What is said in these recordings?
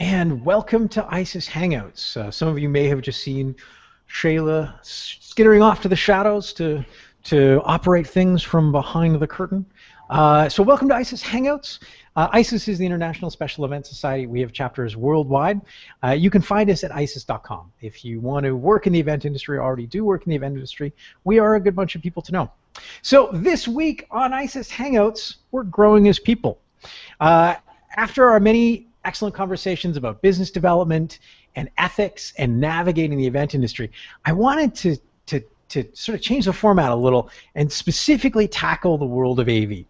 and welcome to ISIS Hangouts. Some of you may have just seen Shayla skittering off to the shadows to operate things from behind the curtain. So welcome to ISIS Hangouts. ISIS is the International Special Events Society. We have chapters worldwide. You can find us at isis.com. If you want to work in the event industry, or already do work in the event industry, we are a good bunch of people to know. So this week on ISIS Hangouts, we're growing as people. After our many excellent conversations about business development and ethics and navigating the event industry, I wanted to sort of change the format a little and specifically tackle the world of AV.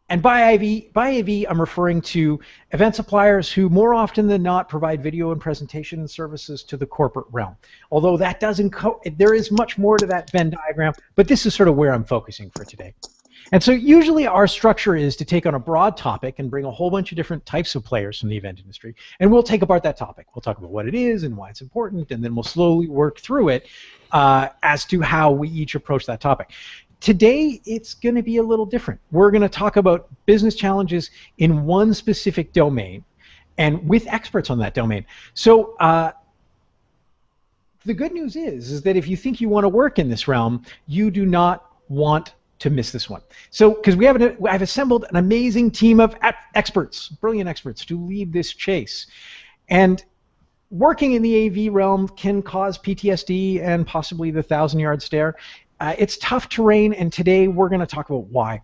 And by AV, I'm referring to event suppliers who more often than not provide video and presentation services to the corporate realm. Although that doesn't, there is much more to that Venn diagram, but this is sort of where I'm focusing for today. And so usually our structure is to take on a broad topic and bring a whole bunch of different types of players from the event industry, and we'll take apart that topic. We'll talk about what it is and why it's important, and then we'll slowly work through it as to how we each approach that topic. Today, it's going to be a little different. We're going to talk about business challenges in one specific domain and with experts on that domain. So the good news is that if you think you want to work in this realm, you do not want to miss this one. So, because I've assembled an amazing team of experts, brilliant experts, to lead this chase. And working in the AV realm can cause PTSD and possibly the 1,000-yard stare. It's tough terrain, and today we're going to talk about why.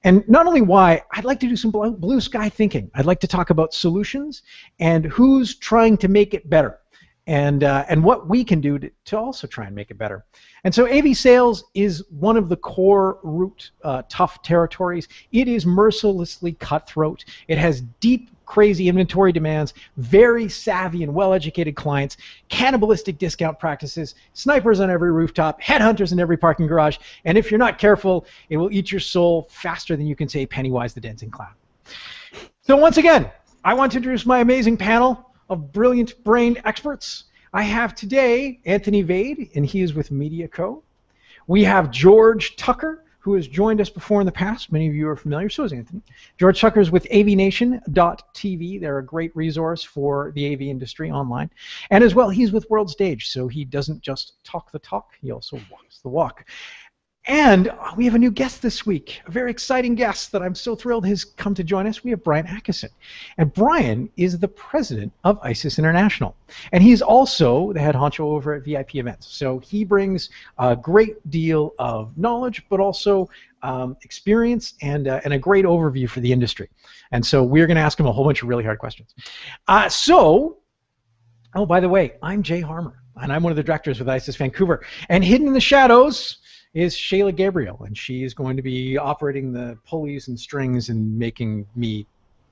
And not only why, I'd like to do some blue sky thinking. I'd like to talk about solutions and who's trying to make it better, and what we can do to also try and make it better. And so AV sales is one of the core root tough territories. It is mercilessly cutthroat. It has deep, crazy inventory demands, very savvy and well-educated clients, cannibalistic discount practices, snipers on every rooftop, headhunters in every parking garage, and if you're not careful, it will eat your soul faster than you can say Pennywise the Dancing Clown. So once again, I want to introduce my amazing panel of brilliant-brained experts. I have today Anthony Vade, and he is with MediaCo. We have George Tucker, who has joined us before in the past. Many of you are familiar, so is Anthony. George Tucker is with avnation.tv. They're a great resource for the AV industry online. And as well, he's with World Stage, so he doesn't just talk the talk, he also walks the walk. And we have a new guest this week, a very exciting guest that I'm so thrilled has come to join us. We have Brian Atkinson. And Brian is the president of ISIS International. And he's also the head honcho over at VIP Events. So he brings a great deal of knowledge, but also experience and a great overview for the industry. And so we're going to ask him a whole bunch of really hard questions. Oh, by the way, I'm Jay Harmer, and I'm one of the directors with ISIS Vancouver. And hidden in the shadows is Shayla Gabriel, and she is going to be operating the pulleys and strings and making me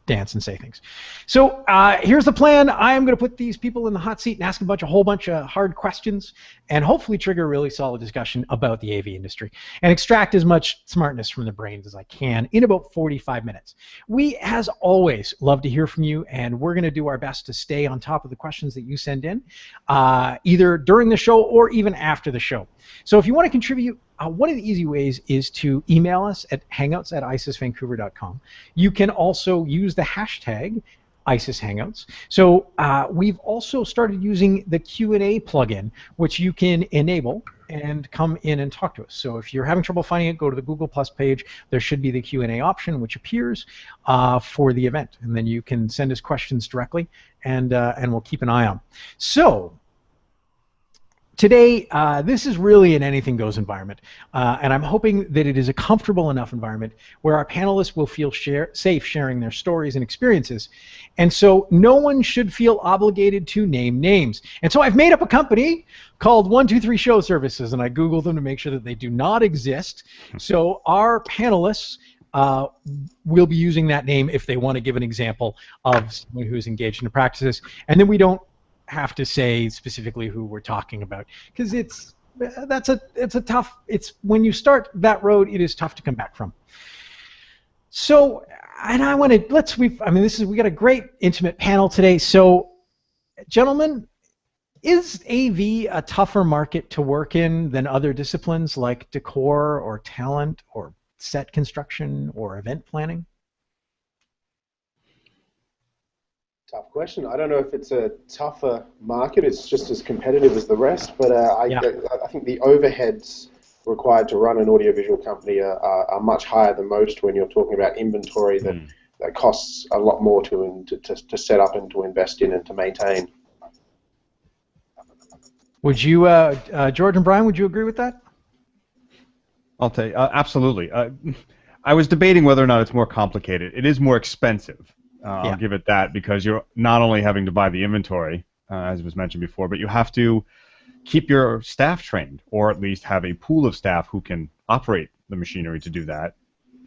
dance and say things. So here's the plan. I'm going to put these people in the hot seat and ask a whole bunch of hard questions and hopefully trigger a really solid discussion about the AV industry and extract as much smartness from the brains as I can in about 45 minutes. We, as always, love to hear from you, and we're going to do our best to stay on top of the questions that you send in, either during the show or even after the show. So if you want to contribute, one of the easy ways is to email us at hangouts@isisvancouver.com. You can also use the hashtag ISIS Hangouts. So we've also started using the Q&A plugin, which you can enable and come in and talk to us. So if you're having trouble finding it, go to the Google Plus page. There should be the Q&A option, which appears for the event. And then you can send us questions directly, and we'll keep an eye on. So today, this is really an anything-goes environment, and I'm hoping that it is a comfortable enough environment where our panelists will feel safe sharing their stories and experiences, and so no one should feel obligated to name names. And so I've made up a company called 123 Show Services, and I Googled them to make sure that they do not exist. So our panelists will be using that name if they want to give an example of someone who's engaged in the practices, and then we don't have to say specifically who we're talking about, because it's tough. It's when you start that road, it is tough to come back from. So, and I want to we got a great intimate panel today. So, gentlemen, is AV a tougher market to work in than other disciplines like decor or talent or set construction or event planning? tough question. I don't know if it's a tougher market. It's just as competitive as the rest. But I think the overheads required to run an audiovisual company are much higher than most when you're talking about inventory that costs a lot more to set up and to invest in and to maintain. Would you, George and Brian, would you agree with that? I'll tell you, absolutely. I was debating whether or not it's more complicated. It is more expensive. I'll give it that, because you're not only having to buy the inventory, as was mentioned before, but you have to keep your staff trained, or at least have a pool of staff who can operate the machinery to do that.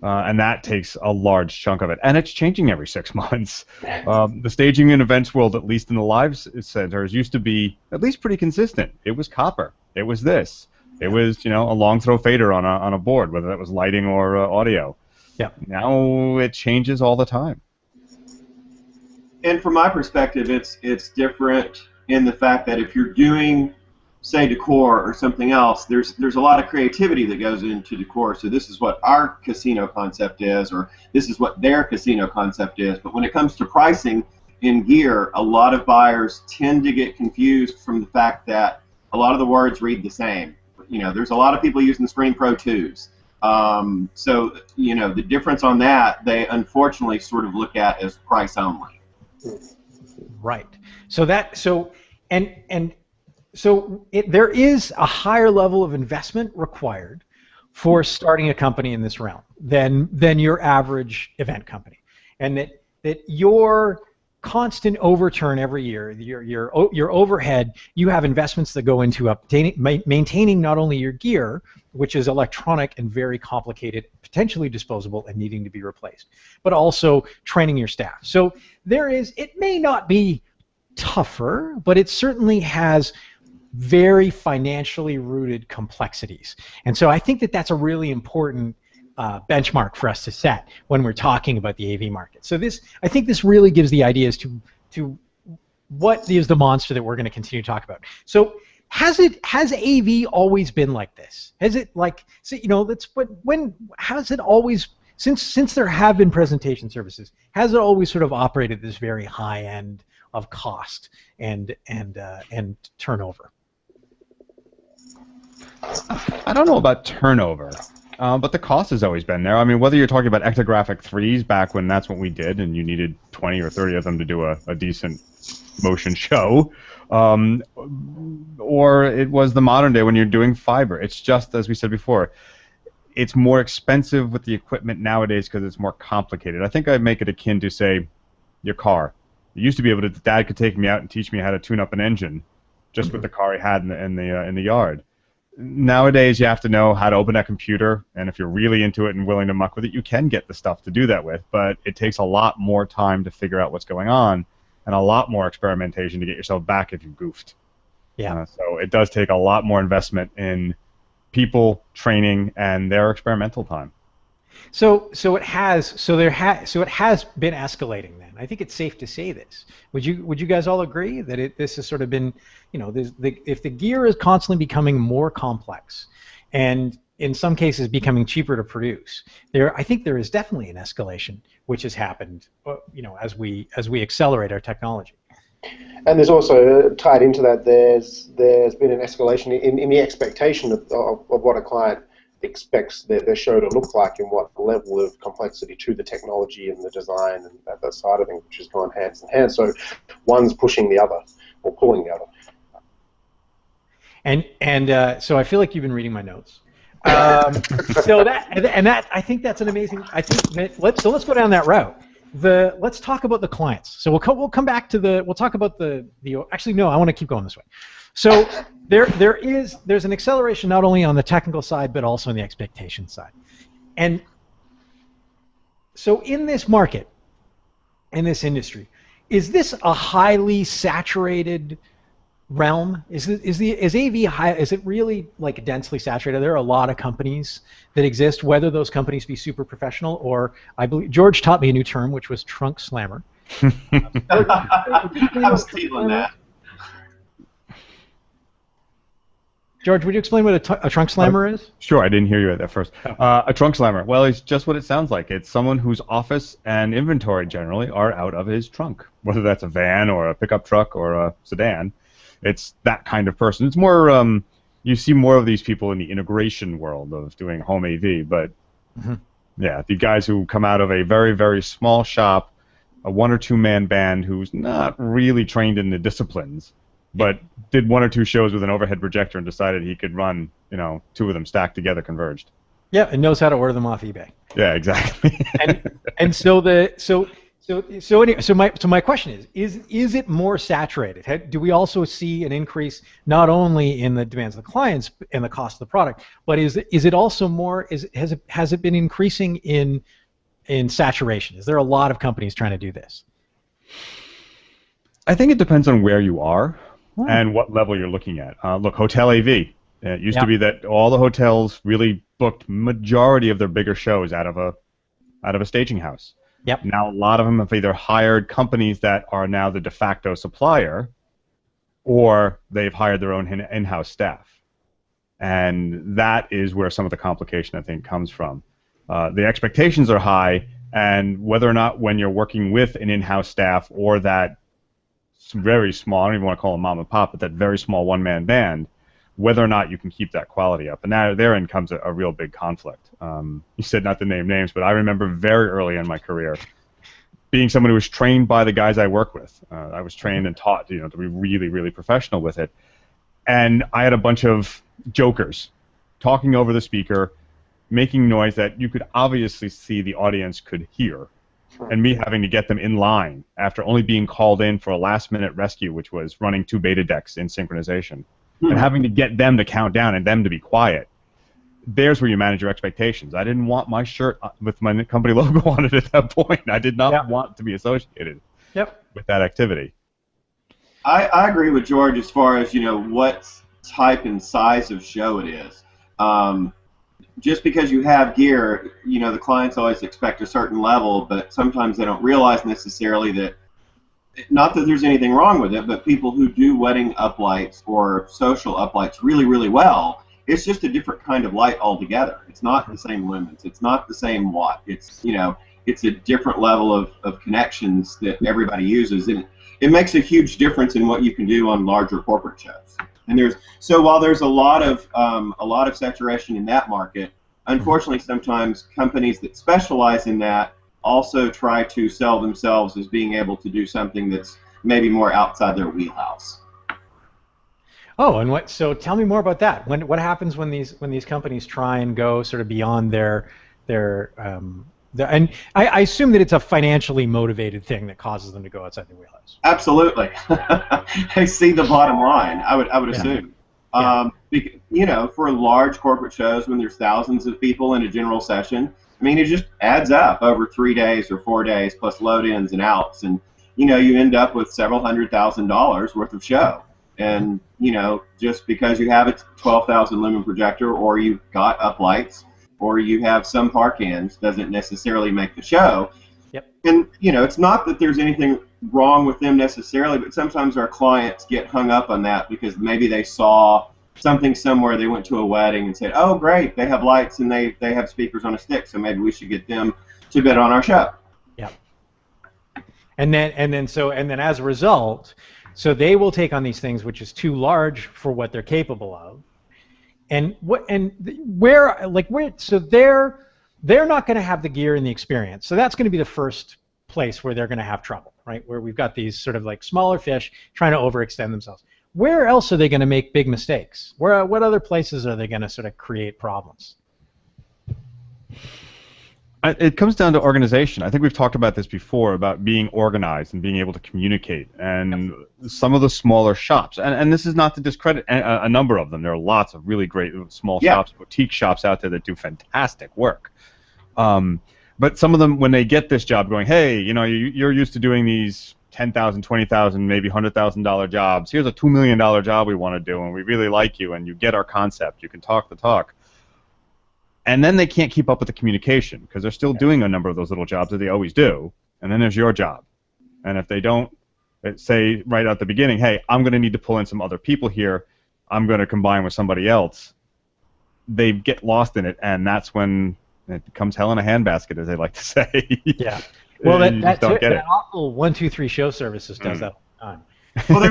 And that takes a large chunk of it. And it's changing every 6 months. The staging and events world, at least in the live centers, used to be at least pretty consistent. It was copper. It was this. It was, a long throw fader on a board, whether that was lighting or audio. Yeah. Now it changes all the time. And from my perspective, it's different in the fact that if you're doing, say, decor or something else, there's a lot of creativity that goes into decor. So this is what our casino concept is, or this is what their casino concept is. But when it comes to pricing in gear, a lot of buyers tend to get confused from the fact that a lot of the words read the same. There's a lot of people using the Screen Pro 2s. So, the difference on that, they unfortunately sort of look at as price only. Right. There is a higher level of investment required for starting a company in this realm than your average event company, and that your constant overturn every year, your overhead, you have investments that go into maintaining not only your gear, which is electronic and very complicated, potentially disposable and needing to be replaced, but also training your staff. So it may not be tougher, but it certainly has very financially rooted complexities. And so I think that that's a really important benchmark for us to set when we're talking about the AV market. So I think this really gives the ideas to what is the monster that we're going to continue to talk about. So has AV always been like this? Has it has it always, since there have been presentation services, has it always sort of operated this very high end of cost and turnover? I don't know about turnover. But the cost has always been there. I mean, whether you're talking about ectographic 3s back when that's what we did, and you needed 20 or 30 of them to do a decent motion show, or it was the modern day when you're doing fiber. It's just, as we said before, it's more expensive with the equipment nowadays because it's more complicated. I think I'd make it akin to, say, your car. It used to be able to, Dad could take me out and teach me how to tune up an engine just with the car he had in the yard. Nowadays, you have to know how to open that computer, and if you're really into it and willing to muck with it, you can get the stuff to do that with, but it takes a lot more time to figure out what's going on, and a lot more experimentation to get yourself back if you goofed. Yeah. So it does take a lot more investment in people, training, and their experimental time. So it has been escalating then. I think it's safe to say this. Would you guys all agree that this has sort of been, if the gear is constantly becoming more complex, and in some cases becoming cheaper to produce, I think there is definitely an escalation which has happened, as we accelerate our technology. And there's also tied into that. There's been an escalation in the expectation of what a client expects their show to look like, and what level of complexity to the technology and the design and that side of things, which has gone hand in hand. So one's pushing the other, or pulling the other. And so I feel like you've been reading my notes. So I think that's an amazing. I think that let's go down that route. Let's talk about the clients. So we'll come back to we'll talk about the. Actually, no, I want to keep going this way. So there's an acceleration not only on the technical side but also on the expectation side, and so in this market, in this industry, is this a highly saturated realm? Is AV high? Is it really like densely saturated? There are a lot of companies that exist, whether those companies be super professional or, I believe George taught me a new term, which was trunk slammer. I'm stealing that. George, would you explain what a trunk slammer is? Sure, I didn't hear you at that first. A trunk slammer. Well, it's just what it sounds like. It's someone whose office and inventory generally are out of his trunk, whether that's a van or a pickup truck or a sedan. It's that kind of person. It's more, you see more of these people in the integration world of doing home AV, but yeah, the guys who come out of a very, very small shop, a 1 or 2 man band who's not really trained in the disciplines, but did 1 or 2 shows with an overhead projector and decided he could run, 2 of them stacked together converged. Yeah, and knows how to order them off eBay. Yeah, exactly. and my question is it more saturated? Do we also see an increase not only in the demands of the clients and the cost of the product, but is it also more? Has it been increasing in saturation? Is there a lot of companies trying to do this? I think it depends on where you are and what level you're looking at. Look, hotel AV. It used to be that all the hotels really booked majority of their bigger shows out of a staging house. Yep. Now a lot of them have either hired companies that are now the de facto supplier, or they've hired their own in-house staff, and that is where some of the complication I think comes from. The expectations are high, and whether or not when you're working with an in-house staff or that very small, I don't even want to call them mom and pop, but that very small one-man band, whether or not you can keep that quality up. And now therein comes a real big conflict. You said not to name names, but I remember very early in my career being someone who was trained by the guys I work with. I was trained and taught to be really, really professional with it. And I had a bunch of jokers talking over the speaker, making noise that you could obviously see the audience could hear, and me having to get them in line after only being called in for a last-minute rescue, which was running 2 beta decks in synchronization, and having to get them to count down and them to be quiet. There's where you manage your expectations. I didn't want my shirt with my company logo on it at that point. I did not want to be associated with that activity. I agree with George as far as what type and size of show it is. Just because you have gear, the clients always expect a certain level, but sometimes they don't realize necessarily that, not that there's anything wrong with it, but people who do wedding uplights or social uplights really, really well, it's just a different kind of light altogether. It's not the same lumens. It's not the same watt. It's, it's a different level of connections that everybody uses, and it makes a huge difference in what you can do on larger corporate shows. And while there's a lot of saturation in that market, unfortunately, sometimes companies that specialize in that also try to sell themselves as being able to do something that's maybe more outside their wheelhouse. Oh, and so tell me more about that. What happens when these companies try and go sort of beyond their and I assume that it's a financially motivated thing that causes them to go outside their wheelhouse. Absolutely. I see the bottom line, I would assume. For large corporate shows, when there's thousands of people in a general session, it just adds up over 3 days or 4 days plus load-ins and outs, and you end up with several $100,000 worth of show. And just because you have a 12,000 lumen projector, or you've got uplights, or you have some park ends, doesn't necessarily make the show. Yep. And it's not that there's anything wrong with them necessarily, but sometimes our clients get hung up on that because maybe they saw something somewhere, they went to a wedding and said, oh great, they have lights and they have speakers on a stick, so maybe we should get them to bid on our show. Yeah. And then as a result, so they will take on these things which is too large for what they're capable of. So they're not going to have the gear and the experience. So that's going to be the first place where they're going to have trouble, right? Where we've got these sort of like smaller fish trying to overextend themselves. Where else are they going to make big mistakes? What other places are they going to sort of create problems? It comes down to organization. I think we've talked about this before, about being organized and being able to communicate. And some of the smaller shops, and this is not to discredit a number of them. There are lots of really great small shops, boutique shops out there that do fantastic work. But some of them, when they get this job going, hey, you're used to doing these $10,000, $20,000, maybe $100,000 jobs. Here's a $2 million job we want to do, and we really like you, and you get our concept. You can talk the talk. And then they can't keep up with the communication because they're still doing a number of those little jobs that they always do. And then there's your job. And if they don't say right at the beginning, hey, I'm going to need to pull in some other people here, I'm going to combine with somebody else, they get lost in it, and that's when it becomes hell in a handbasket, as they like to say. Yeah. Well, You just don't get it. awful 1, 2, 3 show services does that all the time. Well,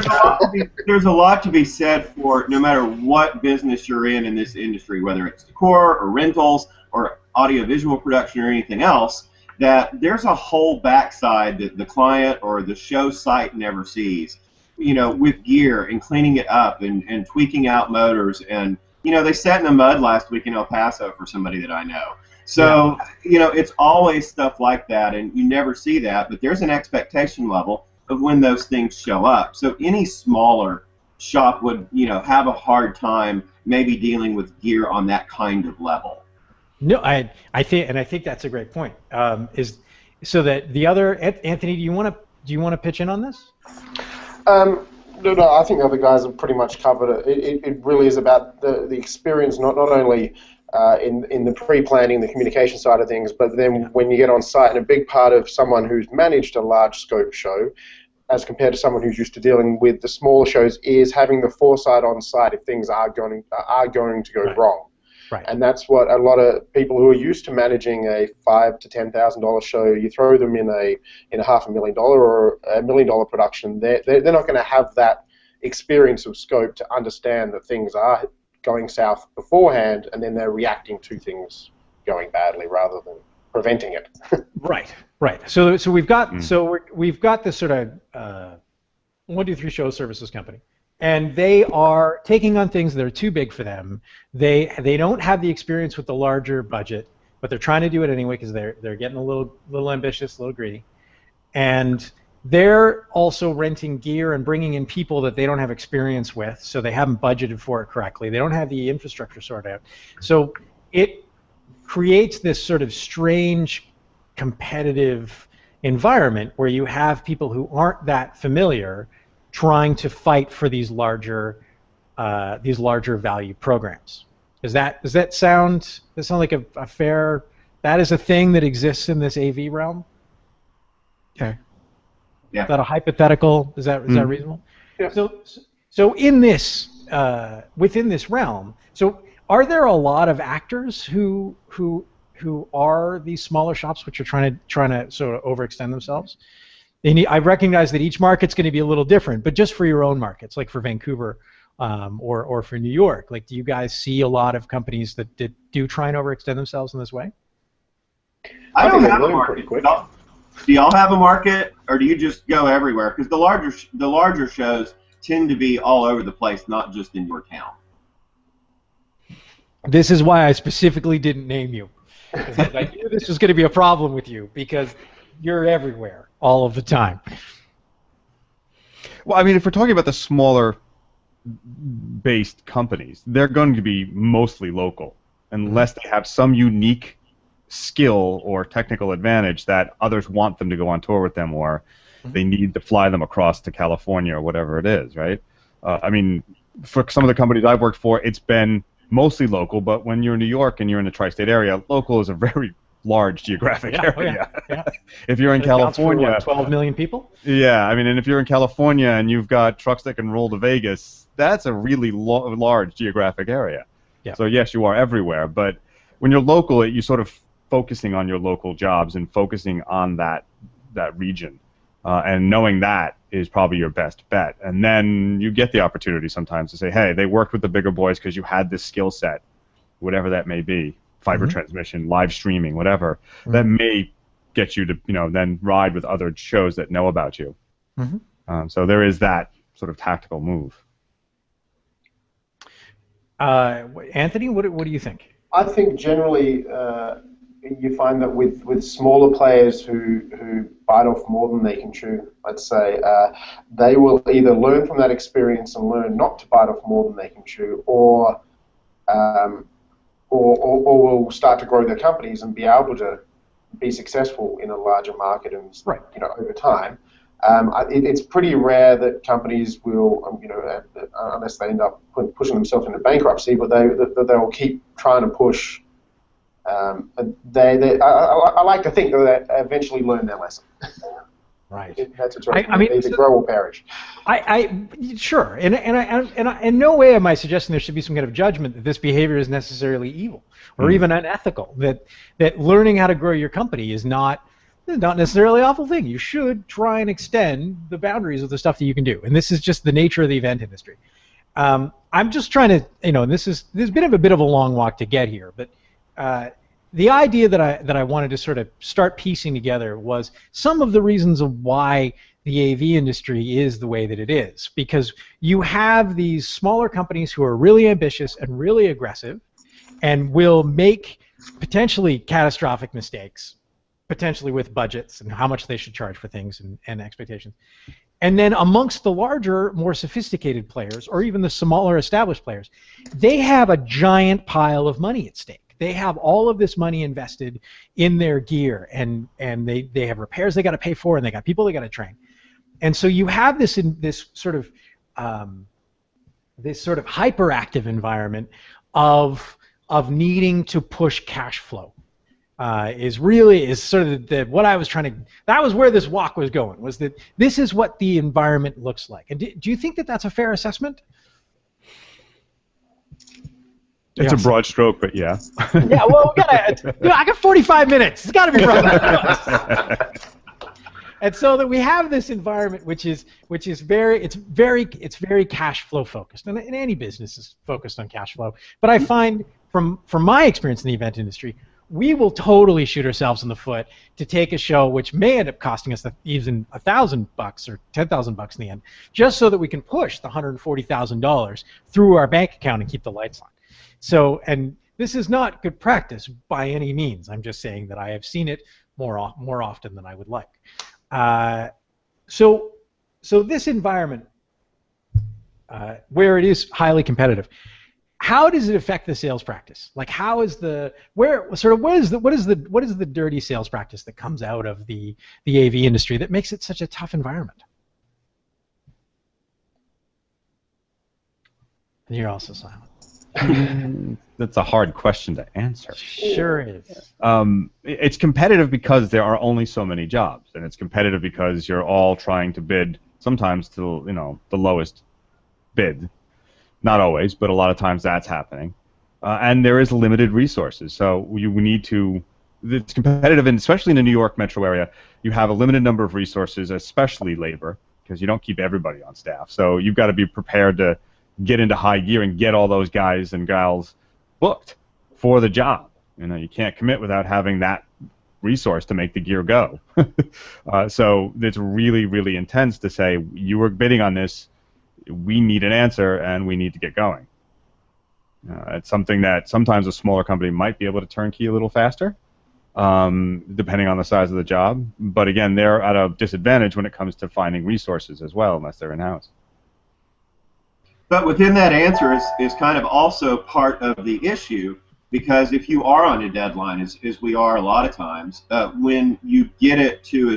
there's a lot to be said for no matter what business you're in this industry, whether it's decor or rentals or audiovisual production or anything else, that there's a whole backside that the client or the show site never sees. You know, with gear and cleaning it up and tweaking out motors, and you know, they sat in the mud last week in El Paso for somebody that I know. So, you know, it's always stuff like that, and you never see that, but there's an expectation level of when those things show up. So any smaller shop would, you know, have a hard time maybe dealing with gear on that kind of level. No, I think that's a great point. Is so that the other Anthony, do you want to pitch in on this? No, I think the other guys have pretty much covered it. It really is about the experience, not only in the pre-planning, the communication side of things, but then when you get on site, and a big part of someone who's managed a large scope show, as compared to someone who's used to dealing with the smaller shows, is having the foresight on site if things are going to go wrong. Right. And that's what a lot of people who are used to managing a $5,000 to $10,000 show, you throw them in a $500,000 or $1 million production, they're not going to have that experience of scope to understand that things are going south beforehand, and then they're reacting to things going badly rather than preventing it. Right. So we've got we've got this sort of 1, 2, 3 show services company, and they are taking on things that are too big for them. They don't have the experience with the larger budget, but they're trying to do it anyway because they're getting a little ambitious, a little greedy, and they're also renting gear and bringing in people that they don't have experience with, so they haven't budgeted for it correctly. They don't have the infrastructure sorted out. So it creates this sort of strange competitive environment where you have people who aren't that familiar trying to fight for these larger value programs. Does that sound like a fair? That is a thing that exists in this AV realm? Okay. Yeah. Is that a hypothetical? Is that reasonable? Yeah. So in this within this realm, so are there a lot of actors who are these smaller shops which are trying to sort of overextend themselves? I recognize that each market's going to be a little different, but just for your own markets, like for Vancouver or for New York, like do you guys see a lot of companies that do try and overextend themselves in this way? I don't have a market. Do y'all have a market, or do you just go everywhere? Because the larger shows tend to be all over the place, not just in your town. This is why I specifically didn't name you. Because I knew this was going to be a problem with you, because you're everywhere all of the time. Well, I mean, if we're talking about the smaller based companies, they're going to be mostly local unless they have some unique skill or technical advantage that others want them to go on tour with them, or they need to fly them across to California or whatever it is, right? I mean, for some of the companies I've worked for, it's been mostly local, but when you're in New York and you're in the tri-state area, local is a very large geographic area. Yeah. If you're in California, for, what, 12 million people? Yeah, I mean, and if you're in California and you've got trucks that can roll to Vegas, that's a really large geographic area. Yeah. So yes, you are everywhere, but when you're local, you sort of focusing on your local jobs and focusing on that region, and knowing that is probably your best bet. And then you get the opportunity sometimes to say, hey, they worked with the bigger boys because you had this skill set, whatever that may be, fiber transmission, live streaming, whatever, that may get you to then ride with other shows that know about you. So there is that sort of tactical move. Anthony, what do you think? I think generally you find that with smaller players who bite off more than they can chew, let's say, they will either learn from that experience and learn not to bite off more than they can chew, or will start to grow their companies and be able to be successful in a larger market and over time. It's pretty rare that companies will, unless they end up pushing themselves into bankruptcy, but they will keep trying to push. I like to think that they eventually learn their lesson. Right. That's its right. I mean, either grow or perish. Sure, and in no way am I suggesting there should be some kind of judgment that this behavior is necessarily evil or even unethical. That learning how to grow your company is not necessarily an awful thing. You should try and extend the boundaries of the stuff that you can do, and this is just the nature of the event industry. I'm just trying to, and this is a bit of a long walk to get here, but the idea that I wanted to sort of start piecing together was some of the reasons of why the AV industry is the way that it is, because you have these smaller companies who are really ambitious and really aggressive and will make potentially catastrophic mistakes, potentially with budgets and how much they should charge for things and expectations. And then amongst the larger, more sophisticated players, or even the smaller established players, they have a giant pile of money at stake. They have all of this money invested in their gear, and they have repairs they got to pay for, and they got people they got to train. And so you have this sort of hyperactive environment of needing to push cash flow. Is sort of what I was trying to. That was where this walk was going. Was that this is what the environment looks like? And do you think that that's a fair assessment? It's a broad stroke, but yeah. Yeah, well, I got 45 minutes. It's got to be broad. And so that we have this environment, which is very cash flow focused, and any business is focused on cash flow. But I find from my experience in the event industry, we will totally shoot ourselves in the foot to take a show which may end up costing us even $1,000 or $10,000 in the end, just so that we can push the $140,000 through our bank account and keep the lights on. So, and this is not good practice by any means. I'm just saying that I have seen it more often than I would like. So this environment, where it is highly competitive, how does it affect the sales practice? Like, how is what is the dirty sales practice that comes out of the AV industry that makes it such a tough environment? And you're also silent. That's a hard question to answer. Sure is. It's competitive because there are only so many jobs, and it's competitive because you're all trying to bid sometimes to the lowest bid. Not always, but a lot of times that's happening. And there is limited resources, so we need to. It's competitive, and especially in the New York metro area, you have a limited number of resources, especially labor, because you don't keep everybody on staff. So you've got to be prepared to get into high gear and get all those guys and gals booked for the job. You can't commit without having that resource to make the gear go. So it's really, really intense to say, you were bidding on this, we need an answer, and we need to get going. It's something that sometimes a smaller company might be able to turnkey a little faster, depending on the size of the job. But again, they're at a disadvantage when it comes to finding resources as well, unless they're in-house. But within that answer is kind of also part of the issue, because if you are on a deadline, as we are a lot of times, when you get it to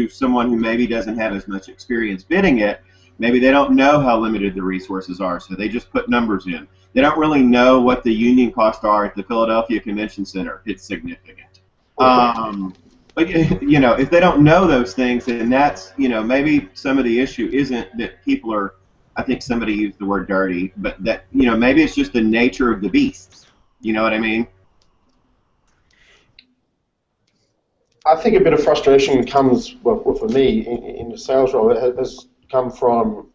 someone who maybe doesn't have as much experience bidding it, maybe they don't know how limited the resources are, so they just put numbers in. They don't really know what the union costs are at the Philadelphia Convention Center. It's significant. But if they don't know those things, then that's maybe some of the issue isn't that people are. I think somebody used the word dirty, but that maybe it's just the nature of the beast. You know what I mean? I think a bit of frustration comes, well for me, in the sales role. It has come from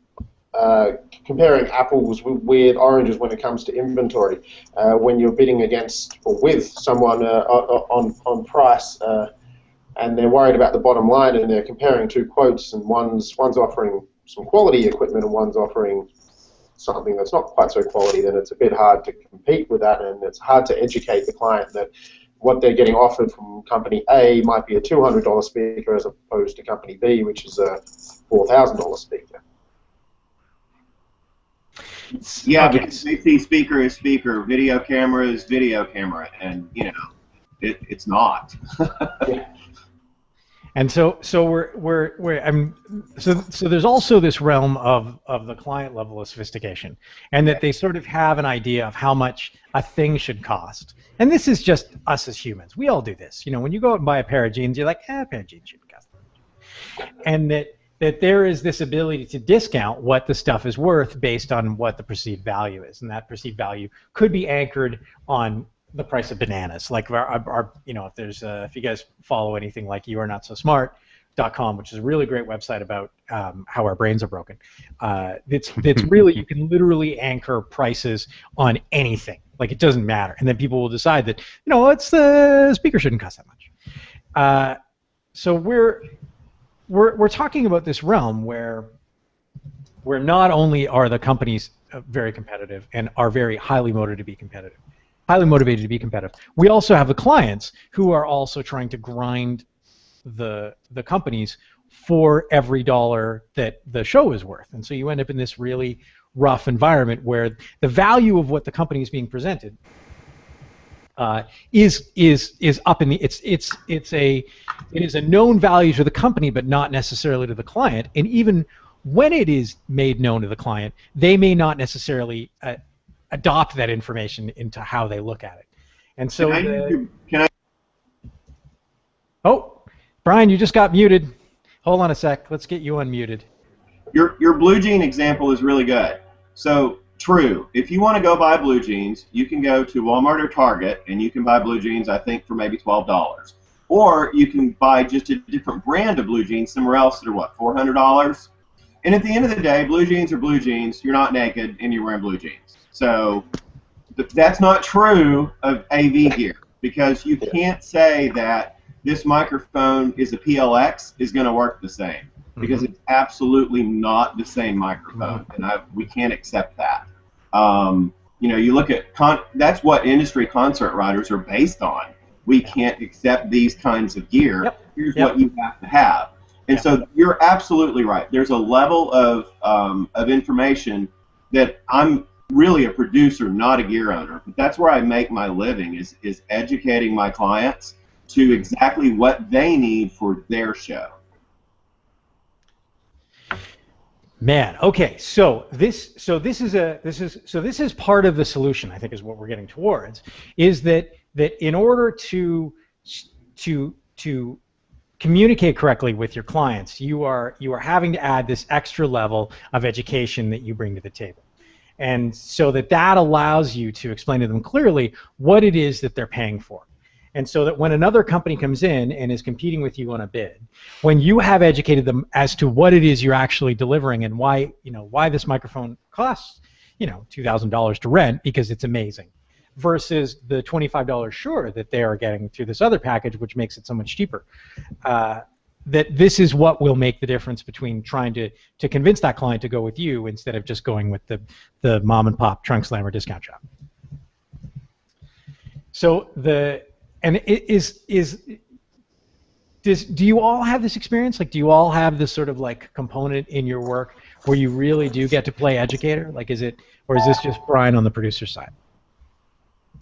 comparing apples with oranges when it comes to inventory. When you're bidding against or with someone on price, and they're worried about the bottom line, and they're comparing two quotes, and one's offering some quality equipment and one's offering something that's not quite so quality, then it's a bit hard to compete with that, and it's hard to educate the client that what they're getting offered from company A might be a $200 speaker as opposed to company B, which is a $4,000 speaker. Yeah, because they see speaker is speaker, video camera is video camera, and it's not. Yeah. And so there's also this realm of the client level of sophistication, and that they sort of have an idea of how much a thing should cost. And this is just us as humans. We all do this. When you go out and buy a pair of jeans, you're like, a pair of jeans should cost. and that there is this ability to discount what the stuff is worth based on what the perceived value is, and that perceived value could be anchored on the price of bananas. Like our if there's if you guys follow anything like youarenotsosmart.com, which is a really great website about how our brains are broken. It's really, you can literally anchor prices on anything. Like, it doesn't matter, and then people will decide that it's the speaker shouldn't cost that much. So we're talking about this realm where not only are the companies very competitive and are very highly motivated to be competitive, we also have the clients who are also trying to grind the companies for every dollar that the show is worth, and so you end up in this really rough environment where the value of what the company is being presented is up in the it is a known value to the company, but not necessarily to the client. And even when it is made known to the client, they may not necessarily adopt that information into how they look at it. And so, oh, Brian, you just got muted. Hold on a sec. Let's get you unmuted. Your blue jean example is really good. So, true. If you want to go buy blue jeans, you can go to Walmart or Target, and you can buy blue jeans, I think, for maybe $12. Or you can buy just a different brand of blue jeans somewhere else that are, what, $400? And at the end of the day, blue jeans are blue jeans. You're not naked, and you're wearing blue jeans. So that's not true of AV gear, because you can't say that this microphone is a PLX is going to work the same, because it's absolutely not the same microphone, and we can't accept that. You look at that's what industry concert riders are based on. We can't accept these kinds of gear. Yep. Here's what you have to have. And so you're absolutely right. There's a level of information that I'm really a producer, not a gear owner. But that's where I make my living, is educating my clients to exactly what they need for their show. Man, okay, so this is part of the solution, I think, is what we're getting towards, is that in order to communicate correctly with your clients, you are having to add this extra level of education that you bring to the table. And so that allows you to explain to them clearly what it is that they're paying for. And so that when another company comes in and is competing with you on a bid, when you have educated them as to what it is you're actually delivering and why this microphone costs $2,000 to rent because it's amazing, versus the $25 Shure that they are getting through this other package, which makes it so much cheaper, that this is what will make the difference between trying to convince that client to go with you instead of just going with the mom and pop trunk slammer discount shop. So do you all have this experience? Like, do you all have this sort of like component in your work where you really do get to play educator? Like, is this just Brian on the producer side?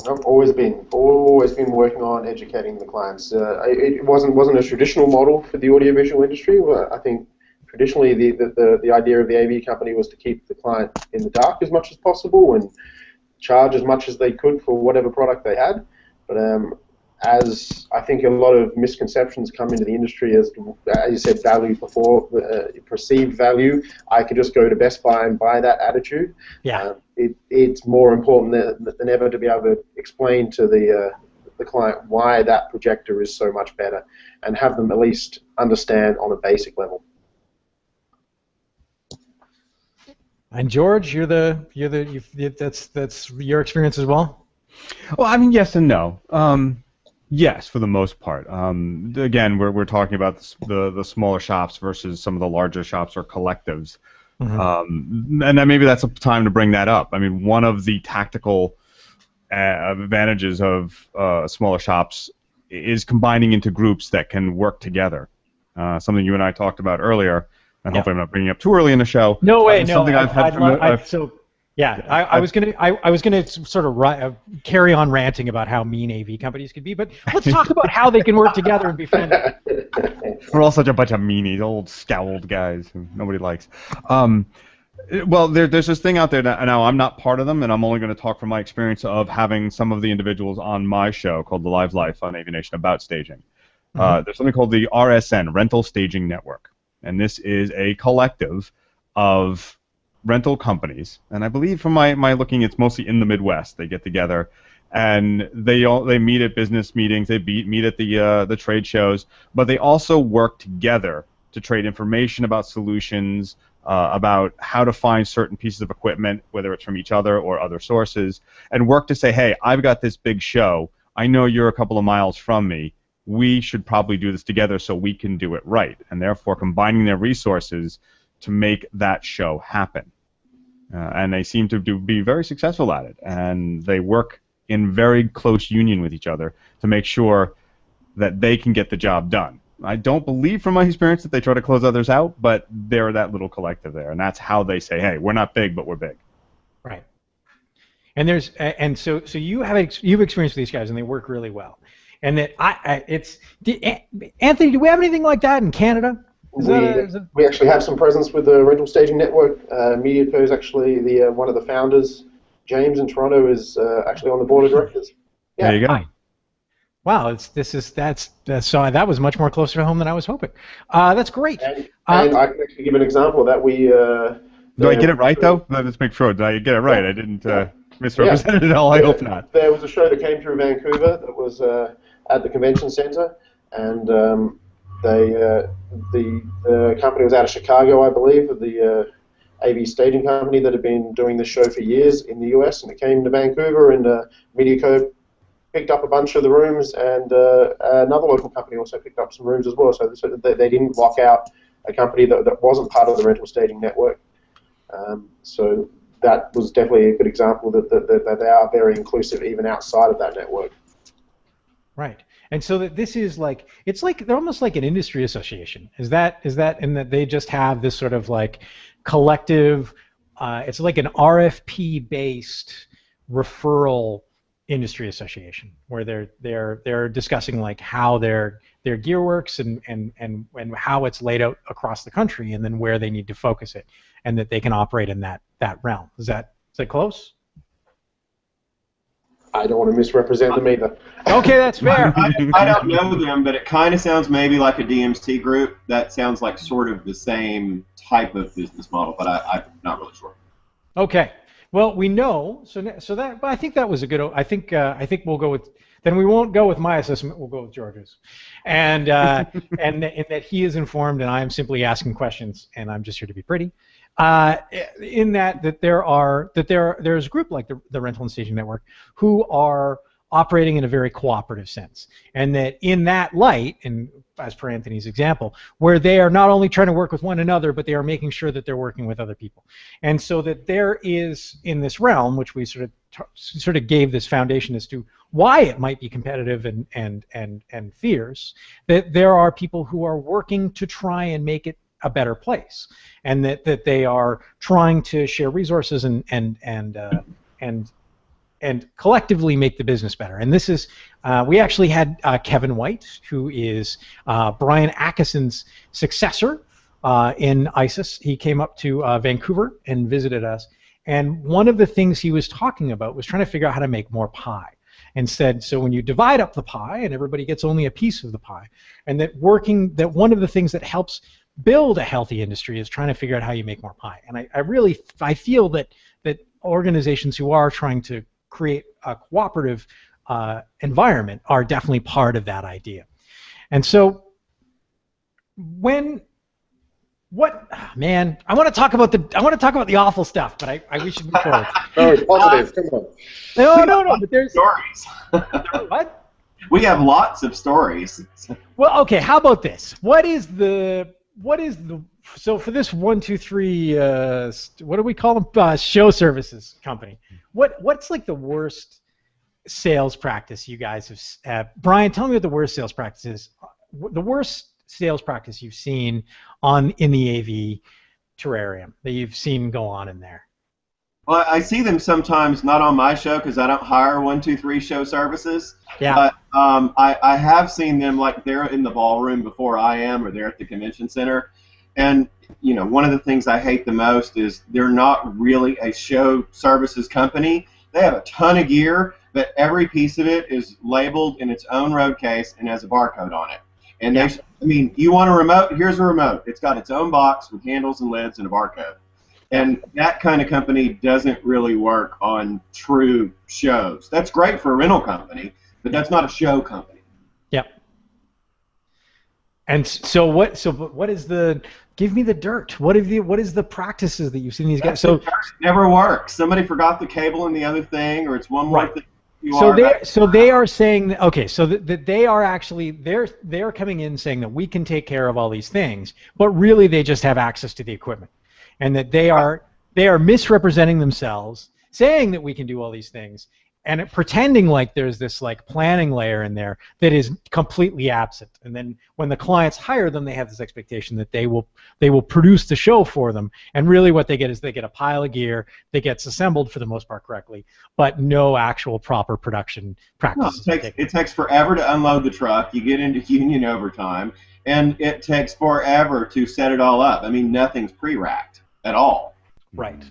I've always been working on educating the clients. It wasn't a traditional model for the audiovisual industry. I think traditionally the idea of the AV company was to keep the client in the dark as much as possible and charge as much as they could for whatever product they had. But as I think a lot of misconceptions come into the industry, as you said, value before, perceived value, I could just go to Best Buy and buy that attitude. Yeah. It's more important than ever to be able to explain to the client why that projector is so much better, and have them at least understand on a basic level. And George, that's your experience as well? Well, I mean, yes and no. Yes, for the most part. Again, we're talking about the smaller shops versus some of the larger shops or collectives. Mm-hmm. And then maybe that's a time to bring that up. I mean, one of the tactical advantages of smaller shops is combining into groups that can work together. Something you and I talked about earlier, and hopefully I'm not bringing up too early in the show. No way, no. Something I've had I was gonna sort of carry on ranting about how mean AV companies could be, but let's talk about how they can work together and be friendly. We're all such a bunch of meanies, old scowled guys who nobody likes. Well, there's this thing out there now. I'm not part of them, and I'm only going to talk from my experience of having some of the individuals on my show called The Live Life on AV Nation about staging. Mm-hmm. There's something called the RSN, Rental Staging Network. and this is a collective of rental companies, and I believe from my looking, it's mostly in the Midwest. They get together, and they meet at business meetings, they meet at the trade shows, but they also work together to trade information about solutions, about how to find certain pieces of equipment, whether it's from each other or other sources, and work to say, hey, I've got this big show. I know you're a couple of miles from me. We should probably do this together so we can do it right, and therefore combining their resources to make that show happen. And they seem to be very successful at it, and they work in very close union with each other to make sure that they can get the job done. I don't believe from my experience that they try to close others out, but they're that little collective there, and that's how they say, hey, we're not big, but we're big. Right. And so you've experienced these guys, and they work really well. And that Anthony, do we have anything like that in Canada? We actually have some presence with the Rental Staging Network. MediaCo is actually one of the founders. James in Toronto is actually on the board of directors. Yeah. There you go. Wow, so that was much more closer to home than I was hoping. That's great. And I can actually give an example of that. Do I get it right though? Let's make sure. Did I get it right? I didn't misrepresent it at all. I hope not. There was a show that came through Vancouver that was at the convention center, and the company was out of Chicago, I believe, the AV staging company that had been doing the show for years in the US, and it came to Vancouver, and MediaCo picked up a bunch of the rooms, and another local company also picked up some rooms as well, so they didn't lock out a company that wasn't part of the Rental Staging Network. So that was definitely a good example that they are very inclusive even outside of that network. Right. And so that this is like, it's like they're almost like an industry association. Is that in that they just have this sort of like collective, it's like an RFP based referral industry association where they're discussing like how their gear works and how it's laid out across the country, and then where they need to focus it, and that they can operate in that realm. Is that close? I don't want to misrepresent them either. Okay, that's fair. I don't know them, but it kind of sounds maybe like a DMT group. That sounds like sort of the same type of business model, but I'm not really sure. Okay. Well, we know, so that, but I think that was a good. I think we'll go with. Then we won't go with my assessment. We'll go with George's, and and that he is informed, and I am simply asking questions, and I'm just here to be pretty. In that there's a group like the Rental and Staging Network who are operating in a very cooperative sense, and that in that light, and as per Anthony's example, where they are not only trying to work with one another, but they are making sure that they're working with other people, and so that there is in this realm, which we sort of gave this foundation as to why it might be competitive and fierce, that there are people who are working to try and make it a better place, and that they are trying to share resources and collectively make the business better. And this is, we actually had Kevin White, who is Brian Atkinson's successor in ISIS. He came up to Vancouver and visited us, and one of the things he was talking about was trying to figure out how to make more pie. And said, so when you divide up the pie and everybody gets only a piece of the pie, and that one of the things that helps build a healthy industry is trying to figure out how you make more pie. And I feel that organizations who are trying to create a cooperative environment are definitely part of that idea. And so man, I want to talk about the awful stuff, but we should move forward. No, it's positive. Come on. No, but there's stories. What? We have lots of stories. Well, okay. How about this? What is the so for this 1, 2, 3 what do we call them? Show services company. What's like the worst sales practice you guys have? Brian, tell me what the worst sales practice is. The worst sales practice you've seen in the AV terrarium that you've seen go on in there. Well, I see them sometimes, not on my show because I don't hire 1, 2, 3 show services. Yeah. But I have seen them, like they're in the ballroom before I am, or they're at the convention center. And one of the things I hate the most is they're not really a show services company. They have a ton of gear, but every piece of it is labeled in its own road case and has a barcode on it. And they I mean, you want a remote? Here's a remote. It's got its own box with handles and lids and a barcode. And that kind of company doesn't really work on true shows. That's great for a rental company, but that's not a show company. Yep. And so what? So what is the? Give me the dirt. What is the practices that you've seen these guys? So it never works. Somebody forgot the cable in the other thing, or it's one more thing. So they are saying that, okay. So that they are actually they're coming in saying that we can take care of all these things, but really they just have access to the equipment, and that they are misrepresenting themselves, saying that we can do all these things, and pretending like there's this like planning layer in there that is completely absent. And then when the clients hire them, they have this expectation that they will produce the show for them. And really what they get is they get a pile of gear that gets assembled for the most part correctly, but no actual proper production practices. No, it takes forever to unload the truck. You get into union overtime, and it takes forever to set it all up. I mean, nothing's pre-racked at all. Right.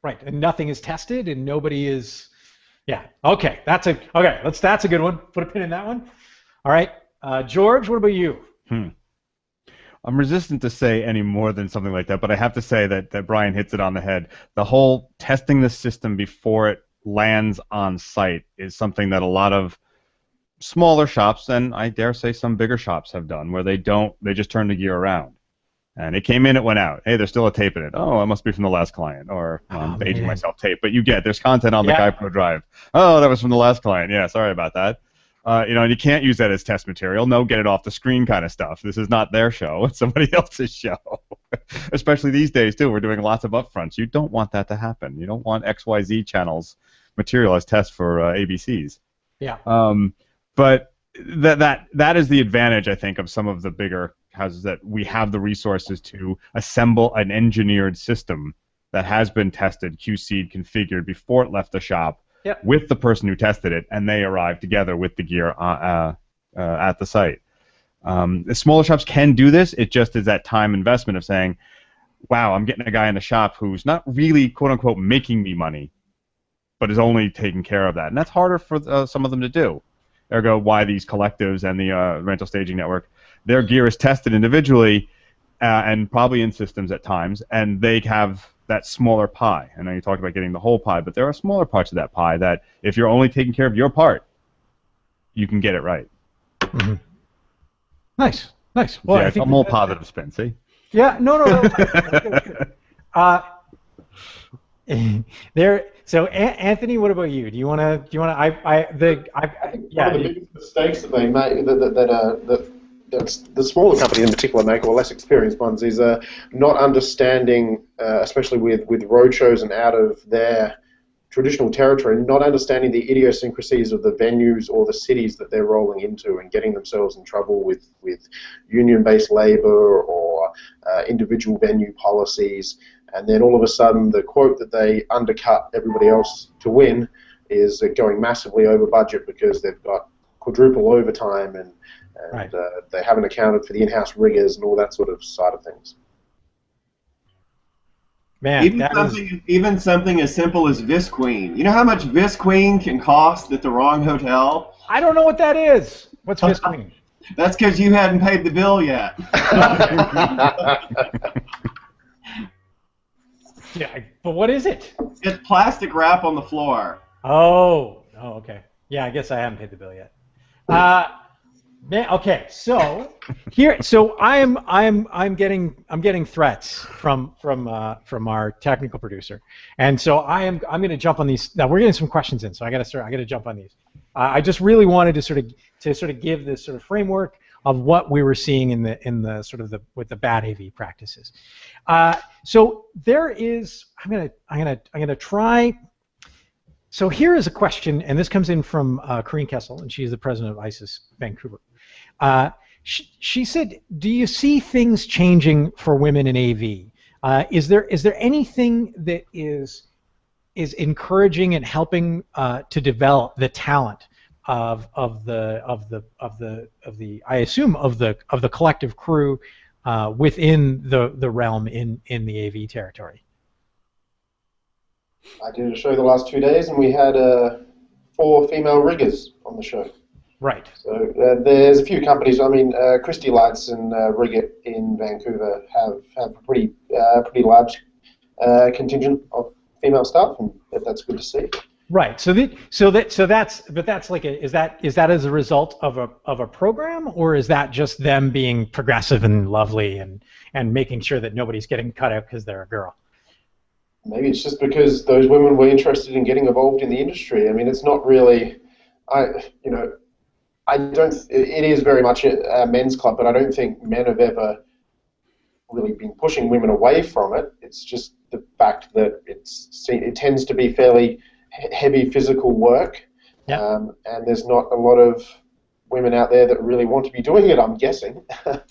And nothing is tested, and nobody is. Yeah. Okay. That's a good one. Put a pin in that one. All right. George, what about you? I'm resistant to say any more than something like that, but I have to say that Brian hits it on the head. The whole testing the system before it lands on site is something that a lot of smaller shops, and I dare say some bigger shops, have done, where they just turn the gear around. And it came in, it went out. Hey, there's still a tape in it. Oh, it must be from the last client. Or I'm aging myself tape. But there's content on the GuidePro drive. Oh, that was from the last client. Yeah, sorry about that. And you can't use that as test material. No, get it off the screen kind of stuff. This is not their show. It's somebody else's show. Especially these days, too. We're doing lots of upfronts. You don't want that to happen. You don't want XYZ channels material as tests for ABCs. Yeah. But that is the advantage, I think, of some of the bigger houses, that we have the resources to assemble an engineered system that has been tested, QC'd, configured before it left the shop with the person who tested it, and they arrive together with the gear at the site. The smaller shops can do this. It just is that time investment of saying, wow, I'm getting a guy in the shop who's not really, quote-unquote, making me money, but is only taking care of that. And that's harder for some of them to do. Ergo, why these collectives and the rental staging network, their gear is tested individually and probably in systems at times, and they have that smaller pie. I know you talked about getting the whole pie, but there are smaller parts of that pie that if you're only taking care of your part, you can get it right. Mm-hmm. Nice. Well, I think I'm all positive spin, see? Yeah, no. So Anthony, what about you? Do you want to? I think one of the biggest mistakes that they make, that the smaller companies in particular make, or less experienced ones, is not understanding, especially with road shows and out of their traditional territory, not understanding the idiosyncrasies of the venues or the cities that they're rolling into, and getting themselves in trouble with union-based labor or individual venue policies. And then all of a sudden, the quote that they undercut everybody else to win is going massively over budget because they've got quadruple overtime and they haven't accounted for the in-house riggers and all that sort of side of things. Man, even something as simple as Visqueen. You know how much Visqueen can cost at the wrong hotel? I don't know what that is. What's Visqueen? That's because you hadn't paid the bill yet. Yeah, but what is it? It's plastic wrap on the floor. Oh, okay. Yeah, I guess I haven't paid the bill yet. Man, okay, so I'm getting threats from our technical producer, and so I'm going to jump on these. Now we're getting some questions in, so I got to jump on these. I just really wanted to sort of give this sort of framework of what we were seeing in the sort of with the bad AV practices. So there is. I'm gonna try. So here is a question, and this comes in from Corinne Kessel, and she's the president of ISIS Vancouver. She said, "Do you see things changing for women in AV? Is there anything that is encouraging and helping to develop the talent of the I assume of the collective crew within the realm in the AV territory?" I did a show the last 2 days, and we had 4 female riggers on the show. Right. So there's a few companies. I mean, Christie Lights and Riggett in Vancouver have a pretty large contingent of female staff, and that's good to see. Right. That's like is that as a result of a program, or is that just them being progressive and lovely and making sure that nobody's getting cut out because they're a girl? Maybe it's just because those women were interested in getting involved in the industry. I mean, it's not really, I don't. It is very much a men's club, but I don't think men have ever really been pushing women away from it. It's just the fact that it tends to be fairly heavy physical work, and there's not a lot of women out there that really want to be doing it, I'm guessing. I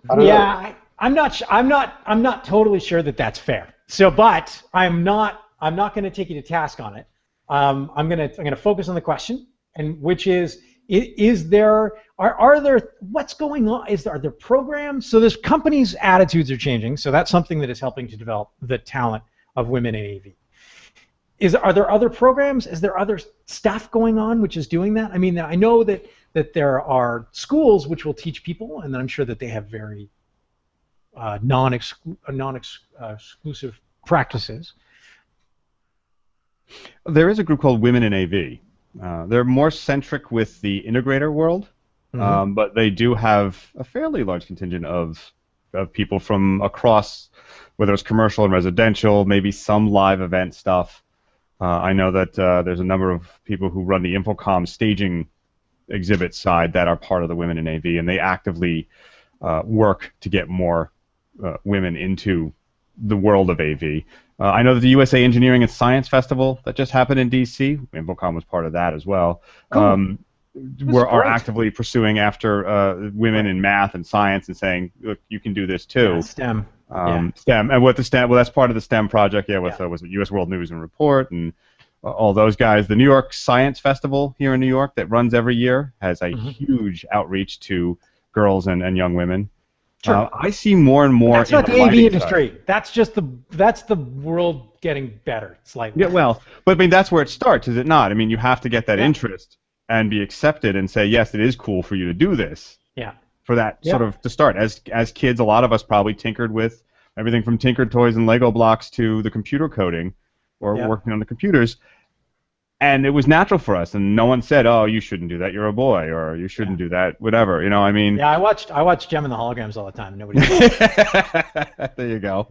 don't know. I'm not totally sure that that's fair. So, but I'm not going to take you to task on it. I'm going to focus on the question, and which is there what's going on? Are there programs? So there's companies' attitudes are changing. So that's something that is helping to develop the talent of women in AV. Are there other programs? Is there other stuff going on which is doing that? I mean, I know that there are schools which will teach people, and I'm sure that they have very non-exclusive practices. There is a group called Women in AV. They're more centric with the integrator world, but they do have a fairly large contingent of people from across, whether it's commercial and residential, maybe some live event stuff. I know that there's a number of people who run the Infocom staging exhibit side that are part of the Women in AV, and they actively work to get more women into the world of AV. I know that the USA Engineering and Science Festival that just happened in D.C., Infocom was part of that as well, Cool. are actively pursuing after women in math and science and saying, look, you can do this too. Yeah, STEM. STEM. And what the STEM, well, that's part of the STEM project, was it US World News and Report and all those guys. The New York Science Festival here in New York that runs every year has a huge outreach to girls and young women. Sure. I see more and more. That's not the AV industry. That's just that's the world getting better. It's like but I mean that's where it starts, is it not? I mean you have to get that interest and be accepted and say yes, it is cool for you to do this. Yeah. For that sort of to start. As kids, a lot of us probably tinkered with everything from Tinkered Toys and Lego blocks to the computer coding or working on the computers. And it was natural for us, and no one said, "Oh, you shouldn't do that. You're a boy," or "You shouldn't do that." Whatever, I mean. Yeah, I watched Gem and the Holograms all the time. Nobody. There you go.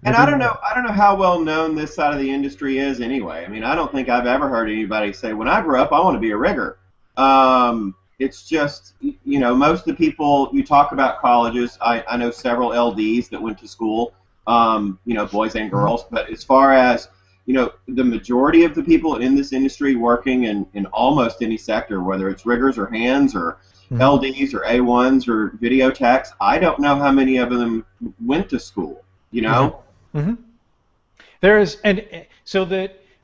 And I don't know how well known this side of the industry is anyway. I mean, I don't think I've ever heard anybody say, "When I grow up, I want to be a rigger." It's just, most of the people you talk about colleges. I know several LDs that went to school, boys and girls. But as far as the majority of the people in this industry working in almost any sector, whether it's riggers or hands or LDs or A1s or video techs, I don't know how many of them went to school, There is, and so